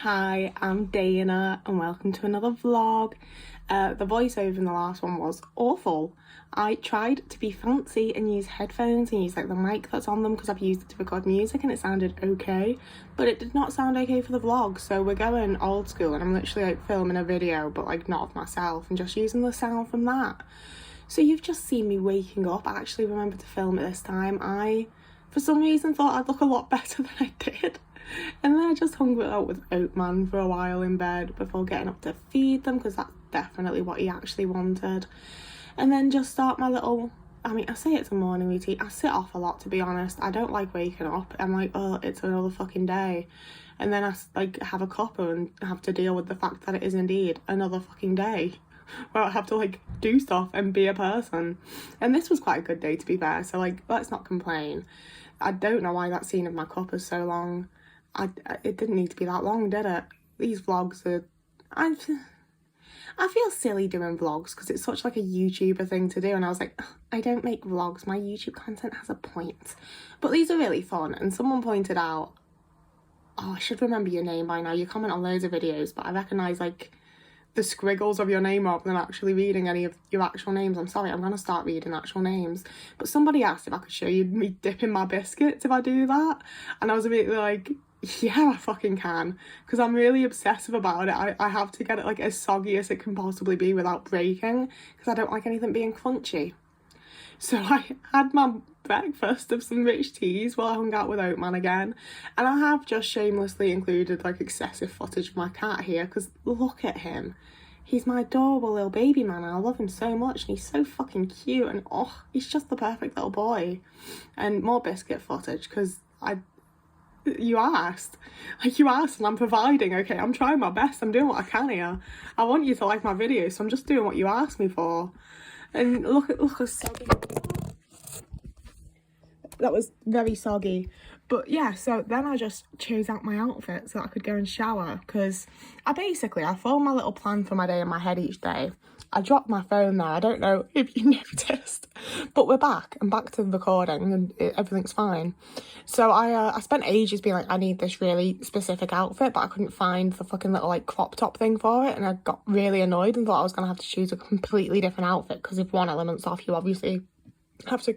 Hi, I'm Dana and welcome to another vlog. The voiceover in the last one was awful. I tried to be fancy and use headphones and use like the mic that's on them because I've used it to record music and it sounded okay, but it did not sound okay for the vlog. So we're going old school and I'm literally like filming a video but like not of myself and just using the sound from that. So you've just seen me waking up. I actually remembered to film it this time. I, for some reason, thought I'd look a lot better than I did. And then I just hung it out with Oatman for a while in bed before getting up to feed them, because that's definitely what he actually wanted. And then just start my little, I say it's a morning routine. I sit off a lot, to be honest. I don't like waking up. I'm like, oh, it's another fucking day. And then I like have a cuppa and have to deal with the fact that it is indeed another fucking day where I have to like do stuff and be a person. And this was quite a good day, to be fair, so like let's not complain. I don't know why that scene of my cup is so long. It didn't need to be that long, did it? These vlogs are... I feel silly doing vlogs because it's such like a YouTuber thing to do, and I was like, I don't make vlogs, my YouTube content has a point. But these are really fun, and someone pointed out, oh, I should remember your name by now, you comment on loads of videos, but I recognise like the squiggles of your name rather than actually reading any of your actual names. I'm sorry, I'm going to start reading actual names. But somebody asked if I could show you me dipping my biscuits if I do that, and I was a bit like, yeah, I fucking can, because I'm really obsessive about it. I have to get it like as soggy as it can possibly be without breaking, because I don't like anything being crunchy. So I had my breakfast of some rich teas while I hung out with Oatman again, and I have just shamelessly included like excessive footage of my cat here, because look at him. He's my adorable little baby man and I love him so much, and he's so fucking cute, and oh, he's just the perfect little boy. And more biscuit footage, because you asked and I'm providing. Okay, I'm trying my best, I'm doing what I can here. I want you to like my videos, so I'm just doing what you asked me for. And look how soggy that was. Very soggy. But yeah, so then I just chose out my outfit so that I could go and shower, because I formed my little plan for my day in my head each day. I dropped my phone there, I don't know if you noticed, but we're back. I'm back to recording and everything's fine. So I spent ages being like, I need this really specific outfit, but I couldn't find the fucking little like crop top thing for it, and I got really annoyed and thought I was going to have to choose a completely different outfit, because if one element's off, you obviously have to...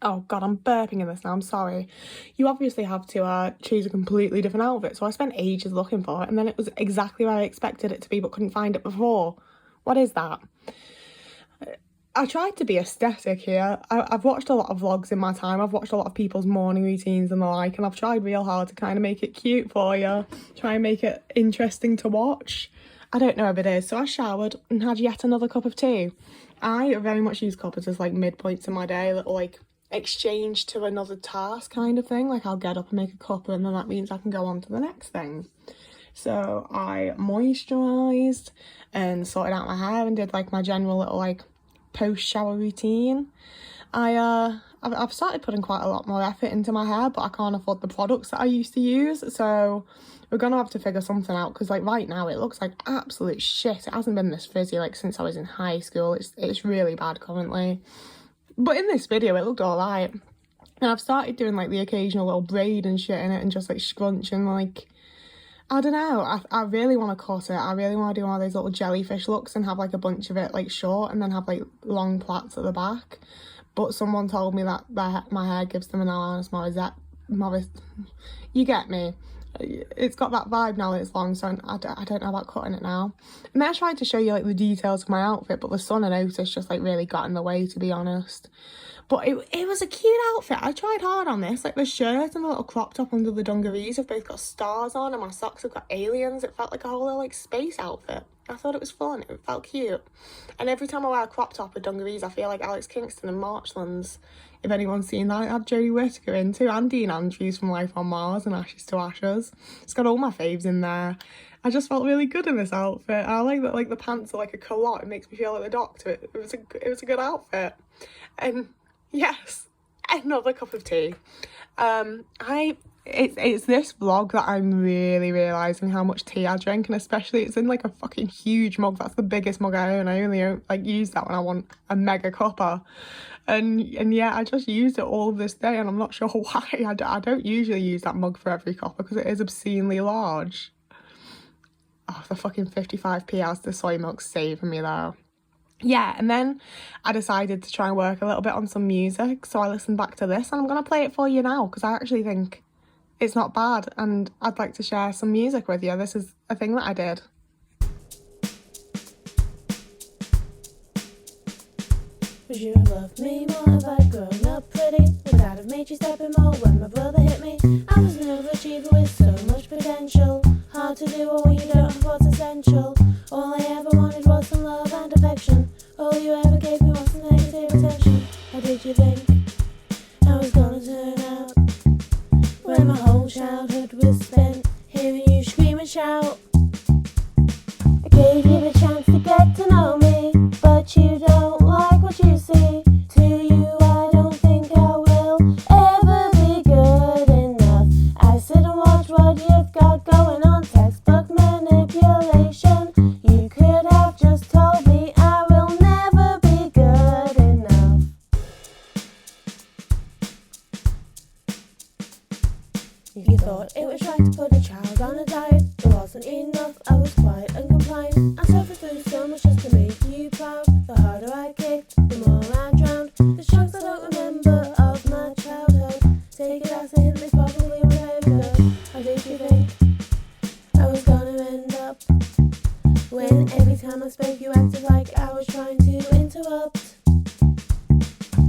Oh god, I'm burping in this now, I'm sorry. You obviously have to choose a completely different outfit. So I spent ages looking for it, and then it was exactly where I expected it to be but couldn't find it before. What is that? I tried to be aesthetic here. I've watched a lot of vlogs in my time. I've watched a lot of people's morning routines and the like, and I've tried real hard to kind of make it cute for you. Try and make it interesting to watch. I don't know if it is. So I showered and had yet another cup of tea. I very much use cuppas as like midpoints in my day, little like exchange to another task kind of thing. Like I'll get up and make a cuppa, and then that means I can go on to the next thing. So I moisturised and sorted out my hair and did like my general little like post-shower routine. I've started putting quite a lot more effort into my hair, but I can't afford the products that I used to use, so we're gonna have to figure something out, because like right now it looks like absolute shit. It hasn't been this frizzy like since I was in high school. It's really bad currently, but in this video it looked alright. And I've started doing like the occasional little braid and shit in it, and just like scrunch, and like I don't know, I really want to cut it. I really want to do one of those little jellyfish looks and have like a bunch of it like short and then have like long plaits at the back. But someone told me that my hair gives them an Alanis Morissette. You get me. It's got that vibe now that it's long, so I don't know about cutting it now. And then I tried to show you like the details of my outfit, but the sun and Otis just like really got in the way, to be honest. But it was a cute outfit. I tried hard on this. Like the shirt and the little crop top under the dungarees have both got stars on, and my socks have got aliens. It felt like a whole little like space outfit. I thought it was fun. It felt cute. And every time I wear a crop top with dungarees, I feel like Alex Kingston and Marchlands. If anyone's seen that, it had Jodie Whittaker in too, and Dean Andrews from Life on Mars and Ashes to Ashes. It's got all my faves in there. I just felt really good in this outfit. I like that like the pants are like a culotte. It makes me feel like the Doctor. It was a good outfit. And yes, another cup of tea. It's this vlog that I'm really realising how much tea I drink, and especially it's in like a fucking huge mug. That's the biggest mug I own. I only like use that when I want a mega cuppa. And yeah, I just used it all this day, and I'm not sure why. I don't usually use that mug for every cuppa because it is obscenely large. Oh, the fucking 55p hours the soy milk's saving me though. Yeah, and then I decided to try and work a little bit on some music, so I listened back to this and I'm going to play it for you now because I actually think it's not bad and I'd like to share some music with you. This is a thing that I did. Would you have loved me more if I'd grown up pretty? Would I have made you step in more when my brother hit me? I was an overachiever with so much potential. Hard to do when you don't have what's essential. All I ever wanted was some love and affection. All you ever gave me was some negative attention. How did you think I was gonna turn out? When my whole childhood was spent hearing you scream and shout. I gave you the chance to get to know me, but you don't like what you see. To you I don't think I will ever be good enough. I sit and watch what you've got going on, textbook manipulation. You could have just told me I will never be good enough. If you thought it was right to put a child on a diet, it wasn't enough, I was quiet and compliant. I suffered through so much just to make you proud. The harder I kicked, the more I drowned. The chunks I don't remember of my childhood. Take it as a hint, they probably were very good. How did you think I was gonna end up? When every time I spoke you acted like I was trying to interrupt.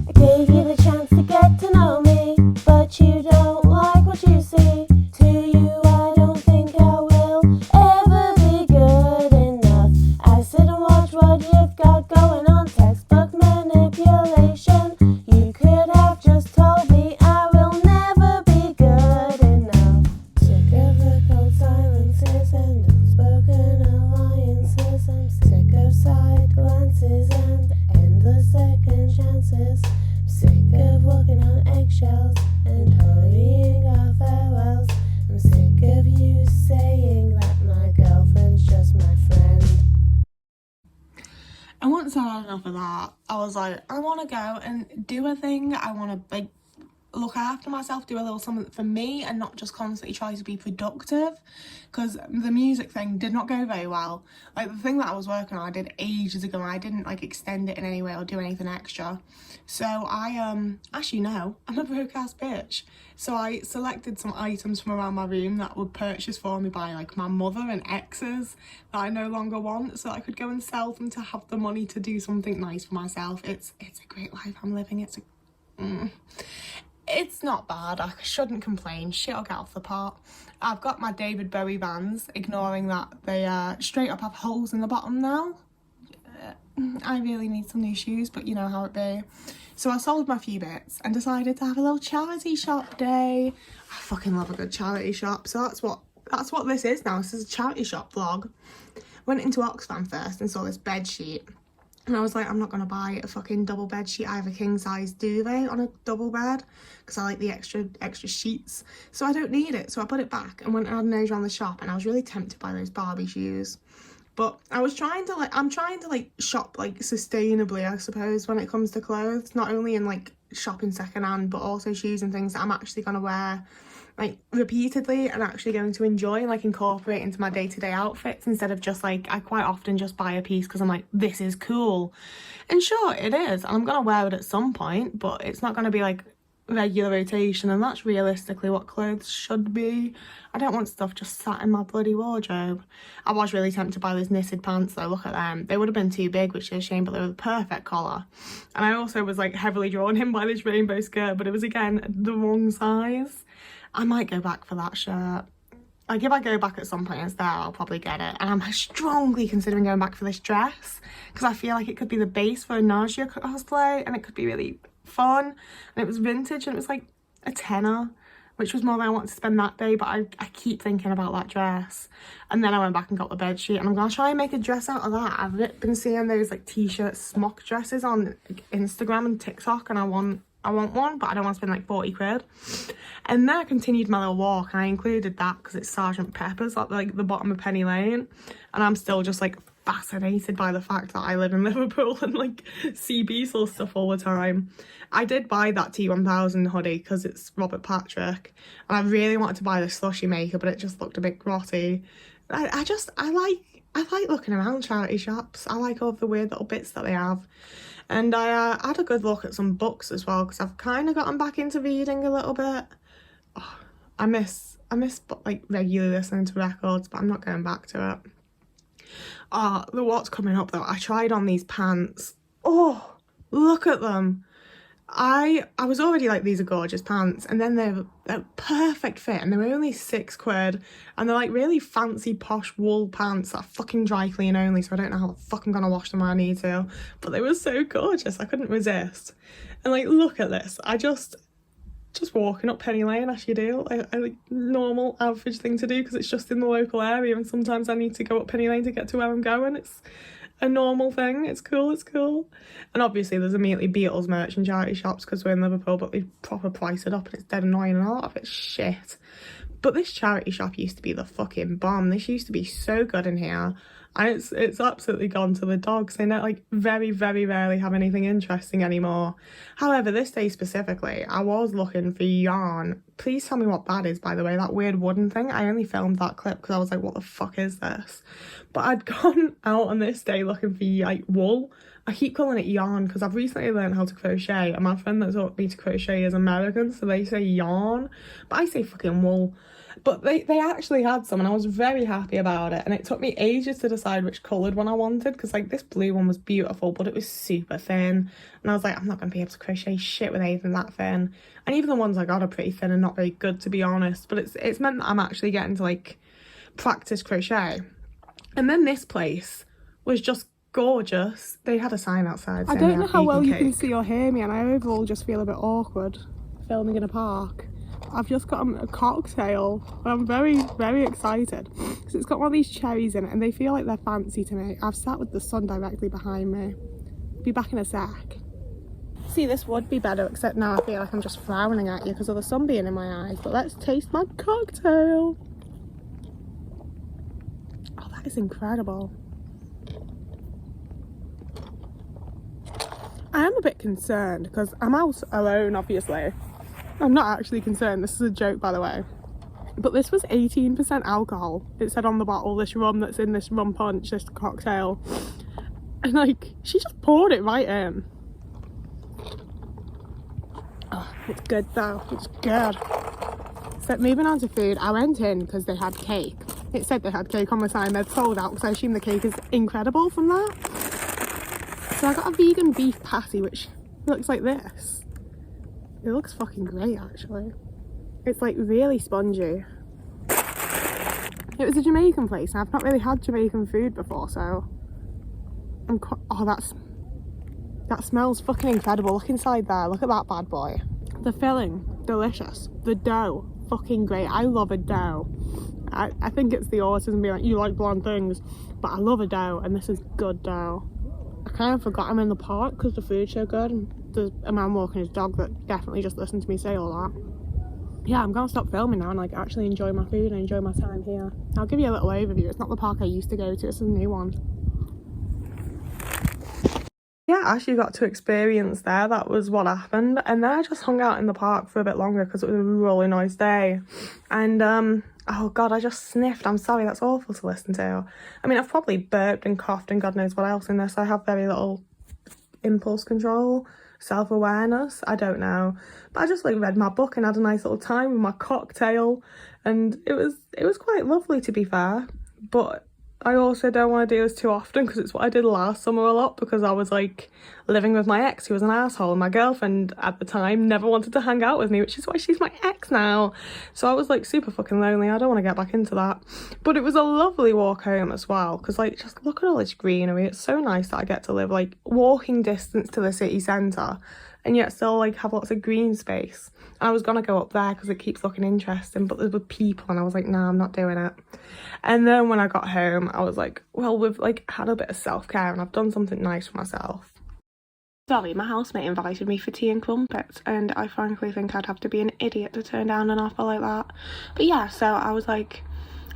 I gave you the chance to get to know me, but you don't like what you see. To you I don't think I will ever be good enough. I sit and watch what you've got going on, textbook manipulation. You could have just told me I will never be good enough. Sick of the cold silences and unspoken alliances. I'm sick of side glances and endless second chances. I'm sick of walking on eggshells and hurrying our farewells. I'm sick of you saying that my girlfriend's just my friend. And once I had enough of that, I was like, I want to go and do a thing. I want to like look after myself, do a little something for me and not just constantly try to be productive, because the music thing did not go very well. Like the thing that I was working on I did ages ago and I didn't like extend it in any way or do anything extra. So I actually no, I'm a broke ass bitch. So I selected some items from around my room that were purchased for me by like my mother and exes that I no longer want, so I could go and sell them to have the money to do something nice for myself. It's a great life I'm living. It's not bad, I shouldn't complain, shit'll get off the pot. I've got my David Bowie Vans, ignoring that they straight up have holes in the bottom now. I really need some new shoes, but you know how it be. So I sold my few bits and decided to have a little charity shop day. I fucking love a good charity shop, so that's what this is now. This is a charity shop vlog. Went into Oxfam first and saw this bed sheet. And I was like, I'm not going to buy a fucking double bed sheet. I have a king size duvet on a double bed because I like the extra sheets. So I don't need it. So I put it back and went and had a nose around the shop, and I was really tempted by those Barbie shoes. But I'm trying to shop like sustainably, I suppose, when it comes to clothes. Not only in like shopping secondhand, but also shoes and things that I'm actually going to wear like repeatedly and actually going to enjoy and like incorporate into my day-to-day outfits, instead of just like, I quite often just buy a piece because I'm like, this is cool. And sure, it is, and I'm gonna wear it at some point, but it's not gonna be like regular rotation, and that's realistically what clothes should be. I don't want stuff just sat in my bloody wardrobe. I was really tempted by those knitted pants though, look at them. They would have been too big, which is a shame, but they were the perfect collar. And I also was like heavily drawn in by this rainbow skirt, but it was again the wrong size. I might go back for that shirt. Like if I go back at some point and it's there, I'll probably get it. And I'm strongly considering going back for this dress because I feel like it could be the base for a Nausea cosplay and it could be really fun. And it was vintage and it was like a tenner, which was more than I wanted to spend that day, but I keep thinking about that dress. And then I went back and got the bed sheet and I'm gonna try and make a dress out of that. I've been seeing those like t-shirt smock dresses on like, Instagram and TikTok, and I want one, but I don't want to spend like 40 quid. And then I continued my little walk and I included that because it's Sergeant Pepper's at like the bottom of Penny Lane, and I'm still just like fascinated by the fact that I live in Liverpool and like see Beazle stuff all the time. I did buy that T1000 hoodie because it's Robert Patrick, and I really wanted to buy the slushy maker, but it just looked a bit grotty. I like looking around charity shops. I like all the weird little bits that they have. And I had a good look at some books as well, because I've kind of gotten back into reading a little bit. Oh, I miss like regularly listening to records, but I'm not going back to it. Oh, what's coming up though, I tried on these pants. Oh, look at them. I was already like, these are gorgeous pants, and then they're perfect fit, and they were only £6, and they're like really fancy posh wool pants that are fucking dry clean only, so I don't know how the fuck I'm gonna wash them when I need to, but they were so gorgeous, I couldn't resist. And like, look at this, I just walking up Penny Lane as you do, a like normal average thing to do, because it's just in the local area, and sometimes I need to go up Penny Lane to get to where I'm going. It's a normal thing. It's cool. And obviously there's immediately Beatles merch and charity shops because we're in Liverpool, but they proper price it up and it's dead annoying, and a lot of it's shit. But this charity shop used to be the fucking bomb. This used to be so good in here, and it's absolutely gone to the dogs. They don't, like, very rarely have anything interesting anymore. However, this day specifically, I was looking for yarn. Please tell me what that is, by the way, that weird wooden thing. I only filmed that clip because I was like, what the fuck is this? But I'd gone out on this day looking for like wool. I keep calling it yarn because I've recently learned how to crochet, and my friend that taught me to crochet is American, so they say yarn, but I say fucking wool. But they actually had some, and I was very happy about it, and it took me ages to decide which coloured one I wanted, because like this blue one was beautiful, but it was super thin, and I was like, I'm not going to be able to crochet shit with anything that thin. And even the ones I got are pretty thin and not very good, to be honest, but it's meant that I'm actually getting to like practice crochet. And then this place was just gorgeous. They had a sign outside saying, I don't know how well you can see or hear me, and I overall just feel a bit awkward filming in a park. I've just got a cocktail, and I'm very excited because it's got one of these cherries in it, and they feel like they're fancy to me. I've sat with the sun directly behind me. Be back in a sec. See, this would be better, except now I feel like I'm just frowning at you because of the sun being in my eyes. But let's taste my cocktail. Oh, that is incredible. I am a bit concerned because I'm out alone, obviously. I'm not actually concerned, this is a joke, by the way. But this was 18% alcohol. It said on the bottle, this rum that's in this rum punch, this cocktail. And like, she just poured it right in. Oh, it's good though, it's good. So moving on to food, I went in because they had cake. It said they had cake on the sign, they'd sold out, because I assume the cake is incredible from that. So I got a vegan beef patty, which looks like this. It looks fucking great, actually. It's like really spongy. It was a Jamaican place, and I've not really had Jamaican food before, so oh, that smells fucking incredible. Look inside there, look at that bad boy. The filling, delicious. The dough, fucking great. I love a dough. I think it's the autism being like, you like bland things, but I love a dough, and this is good dough. I kind of forgot I'm in the park because the food's so good, and there's a man walking his dog that definitely just listened to me say all that. Yeah, I'm gonna stop filming now and like actually enjoy my food and enjoy my time here. I'll give you a little overview. It's not the park I used to go to, it's a new one. Yeah, I actually got to experience there, that was what happened. And then I just hung out in the park for a bit longer because it was a really nice day. And oh god, I just sniffed. I'm sorry, that's awful to listen to. I mean, I've probably burped and coughed and god knows what else in this. I have very little impulse control, self-awareness, I don't know. But I just like read my book and had a nice little time with my cocktail, and it was quite lovely, to be fair. But I also don't want to do this too often because it's what I did last summer a lot, because I was like living with my ex who was an asshole, and my girlfriend at the time never wanted to hang out with me, which is why she's my ex now. So I was like super fucking lonely. I don't want to get back into that. But it was a lovely walk home as well, because like just look at all this greenery. It's so nice that I get to live like walking distance to the city centre and yet still like have lots of green space. And I was gonna go up there because it keeps looking interesting, but there were people and I was like, nah, I'm not doing it. And then when I got home, I was like, well, we've like had a bit of self-care and I've done something nice for myself. Sorry, my housemate invited me for tea and crumpets, and I frankly think I'd have to be an idiot to turn down an offer like that. But yeah, so I was like,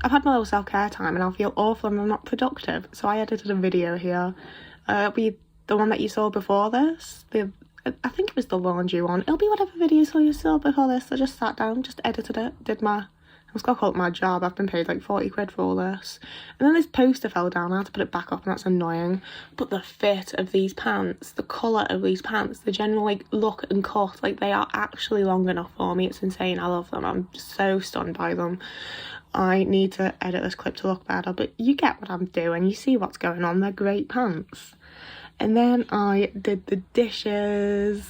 I've had my little self-care time and I feel awful and I'm not productive. So I edited a video here. The one that you saw before this, I think it was the laundry one. It'll be whatever video you saw before this. I just sat down, just edited it, did my I've got to call it my job. I've been paid like 40 quid for all this. And then this poster fell down. I had to put it back up, and that's annoying. But the fit of these pants, the colour of these pants, the general like look and cut, like they are actually long enough for me. It's insane. I love them. I'm so stunned by them. I need to edit this clip to look better, but you get what I'm doing. You see what's going on. They're great pants. And then I did the dishes.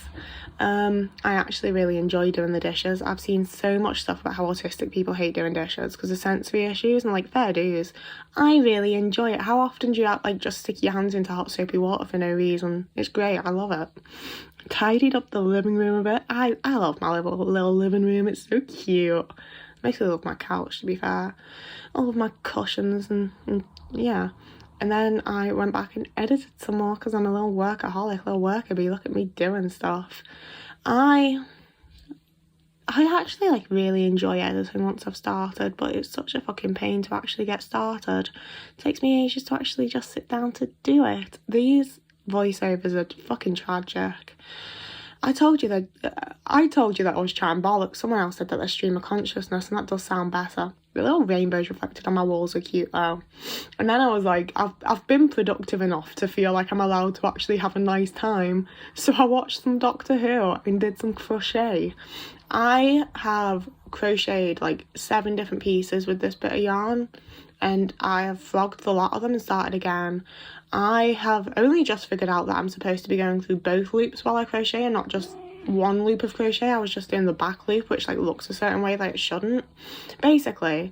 I actually really enjoy doing the dishes. I've seen so much stuff about how autistic people hate doing dishes because of sensory issues, and like, fair dues. I really enjoy it. How often do you like just stick your hands into hot soapy water for no reason? It's great. I love it. Tidied up the living room a bit. I love my little living room. It's so cute. Makes me love my couch, to be fair. All of my cushions and yeah. And then I went back and edited some more because I'm a little workaholic, little worker bee. Look at me doing stuff. I actually like really enjoy editing once I've started, but it's such a fucking pain to actually get started. It takes me ages to actually just sit down to do it. These voiceovers are fucking tragic. I told you that I was trying bollocks. Someone else said that they're stream of consciousness, and that does sound better. The little rainbows reflected on my walls are cute though. And then I was like, I've been productive enough to feel like I'm allowed to actually have a nice time. So I watched some Doctor Who and did some crochet. I have crocheted like 7 different pieces with this bit of yarn, and I have frogged a lot of them and started again. I have only just figured out that I'm supposed to be going through both loops while I crochet and not just one loop of crochet. I was just doing the back loop, which like looks a certain way that it shouldn't. Basically,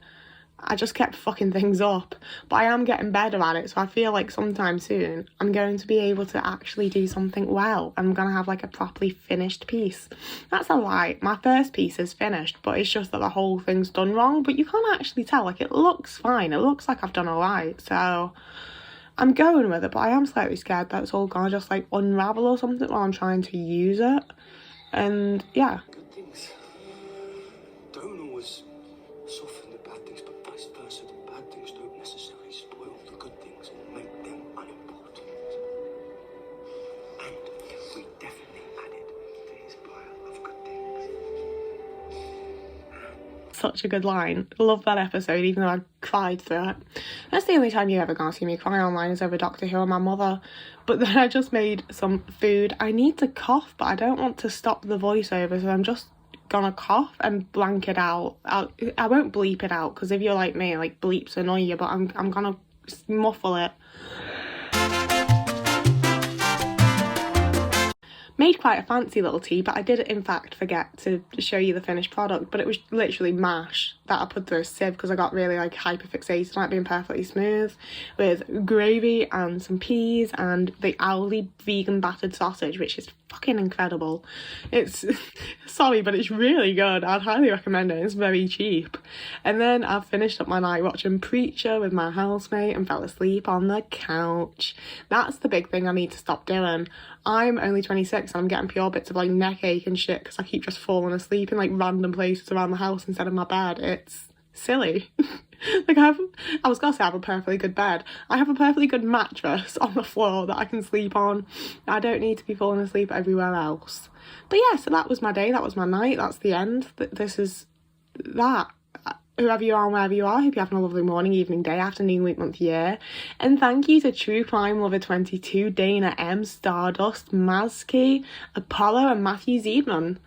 I just kept fucking things up, but I am getting better at it, so I feel like sometime soon I'm going to be able to actually do something well. I'm gonna have like a properly finished piece. That's a lie. My first piece is finished, but it's just that the whole thing's done wrong, but you can't actually tell. Like, it looks fine. It looks like I've done alright, so I'm going with it, but I am slightly scared that it's all gonna just like unravel or something while I'm trying to use it. And yeah. Good things don't always soften the bad things, but vice versa. The bad things don't necessarily spoil the good things and make them unimportant. And we definitely added to his pile of good things. Such a good line. Love that episode, even though I cried through it. That's the only time you're ever gonna see me cry online is over Doctor Who and my mother. But then I just made some food. I need to cough, but I don't want to stop the voiceover, so I'm just gonna cough and blank it out. I won't bleep it out, because if you're like me, like, bleeps annoy you, but I'm gonna muffle it. Made quite a fancy little tea, but I did in fact forget to show you the finished product, but it was literally mash that I put through a sieve because I got really like hyperfixated on it being perfectly smooth, with gravy and some peas and the Aldi vegan battered sausage, which is fucking incredible. It's sorry, but it's really good. I'd highly recommend it. It's very cheap. And then I finished up my night watching Preacher with my housemate and fell asleep on the couch. That's the big thing I need to stop doing. I'm only 26 and I'm getting pure bits of like neck ache and shit because I keep just falling asleep in like random places around the house instead of my bed. It's silly. Like, I was gonna say I have a perfectly good bed. I have a perfectly good mattress on the floor that I can sleep on. I don't need to be falling asleep everywhere else. But yeah, so that was my day, that was my night, that's the end. This is that. Whoever you are and wherever you are, I hope you're having a lovely morning, evening, day, afternoon, week, month, year. And thank you to True Crime Lover 22, Dana M, Stardust, Mazki, Apollo and Matthew Ziedman.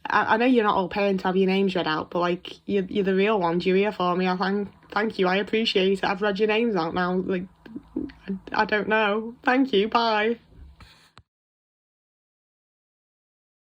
I know you're not all paying to have your names read out, but like, you're the real ones. You're here for me. Thank you. I appreciate it. I've read your names out now. Like, I don't know. Thank you. Bye.